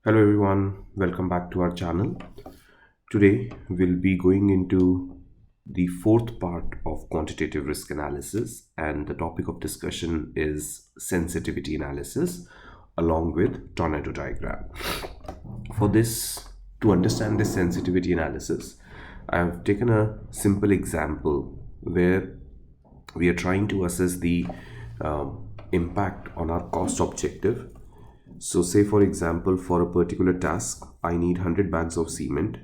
Hello everyone, welcome back to our channel. Today we'll be going into the fourth part of quantitative risk analysis, and the topic of discussion is sensitivity analysis along with tornado diagram. For this, to understand this sensitivity analysis, I have taken a simple example where we are trying to assess the impact on our cost objective. So say for example, for a particular task, I need 100 bags of cement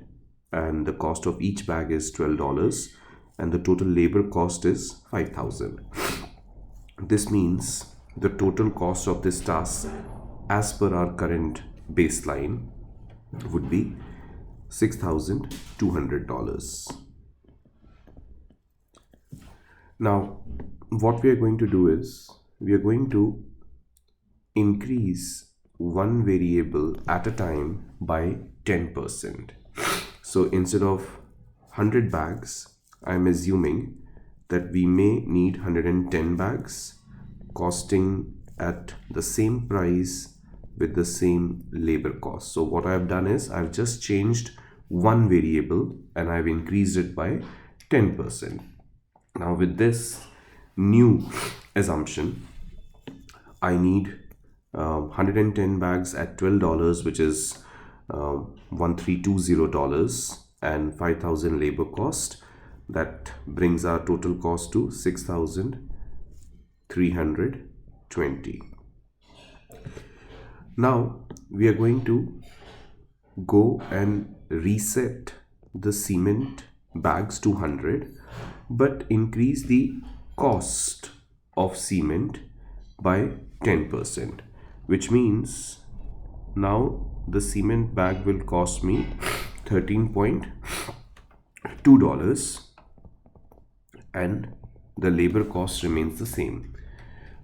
and the cost of each bag is $12 and the total labor cost is 5,000. This means the total cost of this task as per our current baseline would be $6,200. Now, what we are going to do is we are going to increase one variable at a time by 10%. So instead of 100 bags, I'm assuming that we may need 110 bags costing at the same price with the same labor cost. So what I've done is I've just changed one variable and I've increased it by 10%. Now with this new assumption, I need 110 bags at $12, which is $1,320, and 5,000 labor cost. That brings our total cost to 6,320. Now we are going to go and reset the cement bags to 100, but increase the cost of cement by 10%, which means now the cement bag will cost me $13.2 and the labor cost remains the same.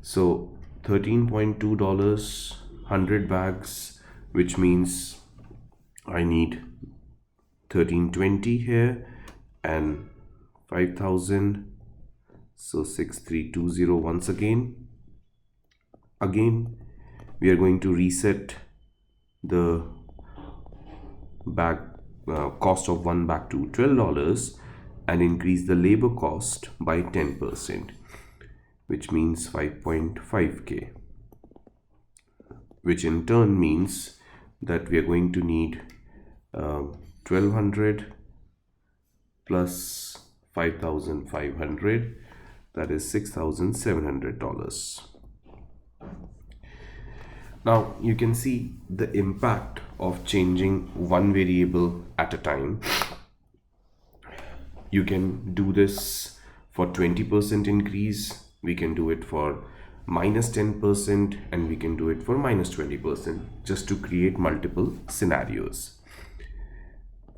So $13.2, 100 bags, which means I need 1320 here and 5,000, so 6,320 once again. Again, we are going to reset the bag cost of one bag to $12 and increase the labor cost by 10%, which means 5.5k, which in turn means that we are going to need 1200 plus 5,500, that is $6,700. Now you can see the impact of changing one variable at a time. You can do this for 20% increase, we can do it for minus 10%, and we can do it for minus 20%, just to create multiple scenarios.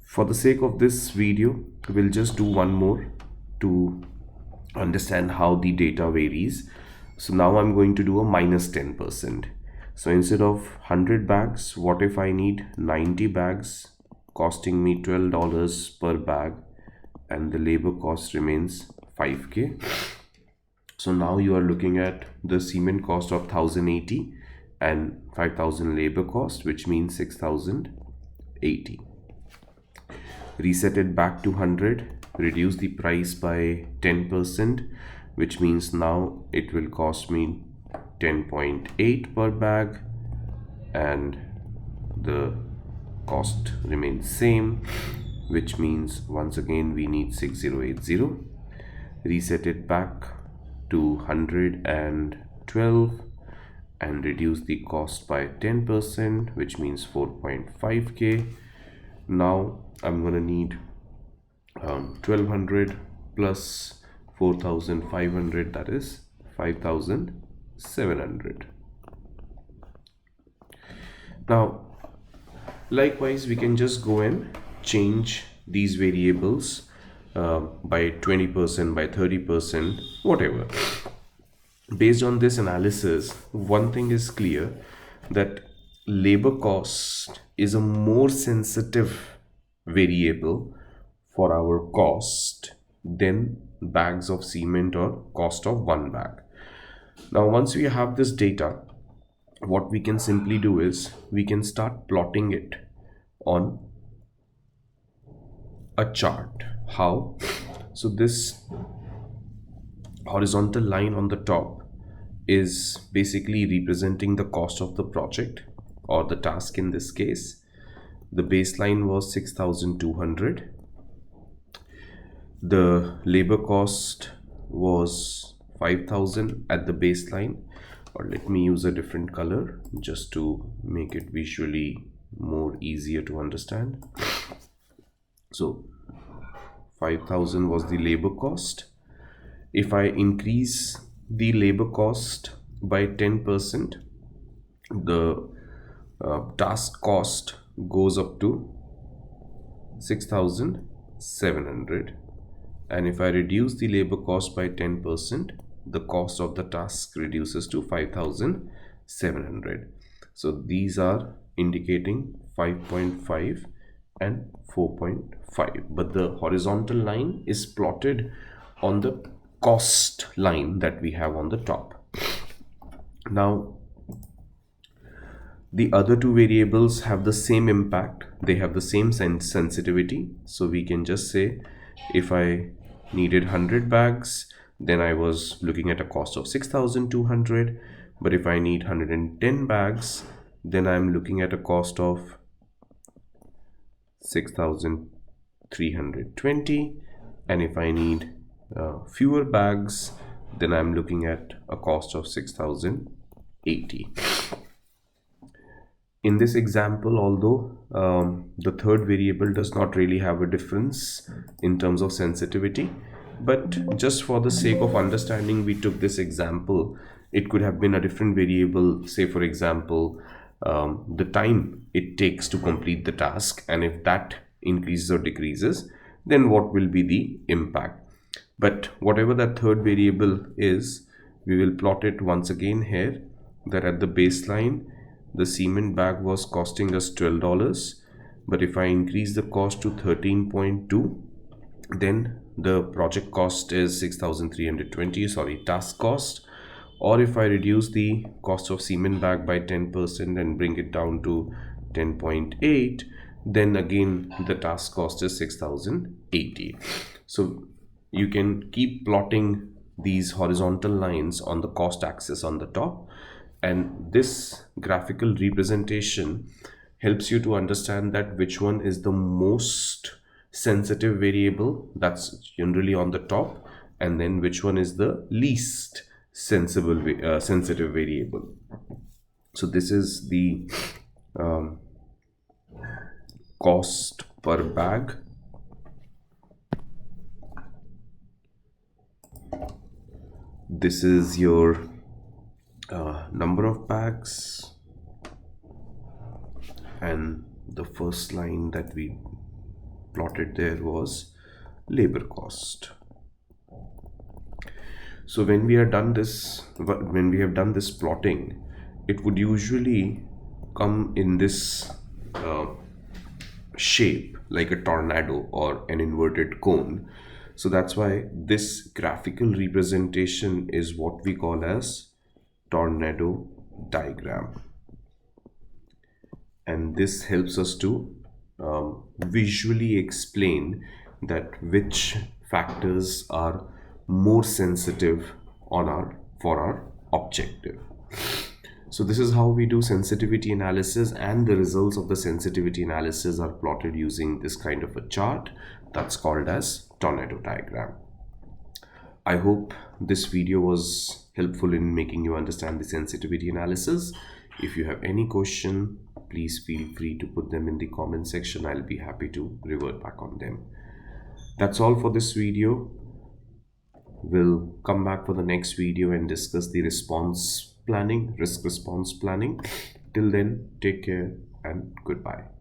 For the sake of this video, we'll just do one more to understand how the data varies. So now I'm going to do a minus 10%. So instead of 100 bags, what if I need 90 bags costing me $12 per bag and the labor cost remains 5k? So now you are looking at the cement cost of 1,080 and 5,000 labor cost, which means 6,080. Reset it back to 100, reduce the price by 10%, which means now it will cost me 10.8 per bag and the cost remains same, which means once again we need 6,080. Reset it back to 112 and reduce the cost by 10%, which means 4.5k. Now I'm gonna need 1200 plus 4,500, that is 5,700. Now likewise, we can just go and change these variables by 20%, by 30%, whatever. Based on this analysis, one thing is clear, that labor cost is a more sensitive variable for our cost than bags of cement or cost of one bag. Now once we have this data, what we can simply do is we can start plotting it on a chart. How? So this horizontal line on the top is basically representing the cost of the project or the task. In this case, the baseline was 6,200. The labor cost was 5,000 at the baseline, or let me use a different color just to make it visually more easier to understand. So 5,000 was the labor cost. If I increase the labor cost by 10%, the task cost goes up to 6,700. And if I reduce the labor cost by 10%, the cost of the task reduces to 5,700. So these are indicating 5.5 and 4.5, but the horizontal line is plotted on the cost line that we have on the top. Now the other two variables have the same impact, they have the same sensitivity. So we can just say if I needed 100 bags, then I was looking at a cost of 6,200. But if I need 110 bags, then I'm looking at a cost of 6,320. And if I need fewer bags, then I'm looking at a cost of 6,080. In this example, although the third variable does not really have a difference in terms of sensitivity, but just for the sake of understanding, we took this example. It could have been a different variable, say for example, the time it takes to complete the task, and if that increases or decreases, then what will be the impact. But whatever that third variable is, we will plot it once again here, that at the baseline the cement bag was costing us $12, but if I increase the cost to 13.2, then the project cost is 6,320, sorry, task cost. Or if I reduce the cost of cement bag by 10% and bring it down to 10.8, then again the task cost is 6,080. So you can keep plotting these horizontal lines on the cost axis on the top, and this graphical representation helps you to understand that which one is the most sensitive variable, that's generally on the top, and then which one is the least sensitive variable. So this is the cost per bag. This is your number of bags, and the first line that we plotted there was labor cost. So when we have done this plotting, it would usually come in this shape like a tornado or an inverted cone. So that's why this graphical representation is what we call as tornado diagram, and this helps us to visually explain that which factors are more sensitive for our objective. So this is how we do sensitivity analysis, and the results of the sensitivity analysis are plotted using this kind of a chart that's called as tornado diagram. I hope this video was helpful in making you understand the sensitivity analysis. If you have any question, please feel free to put them in the comment section. I'll be happy to revert back on them. That's all for this video. We'll come back for the next video and discuss the risk response planning. Till then, take care and goodbye.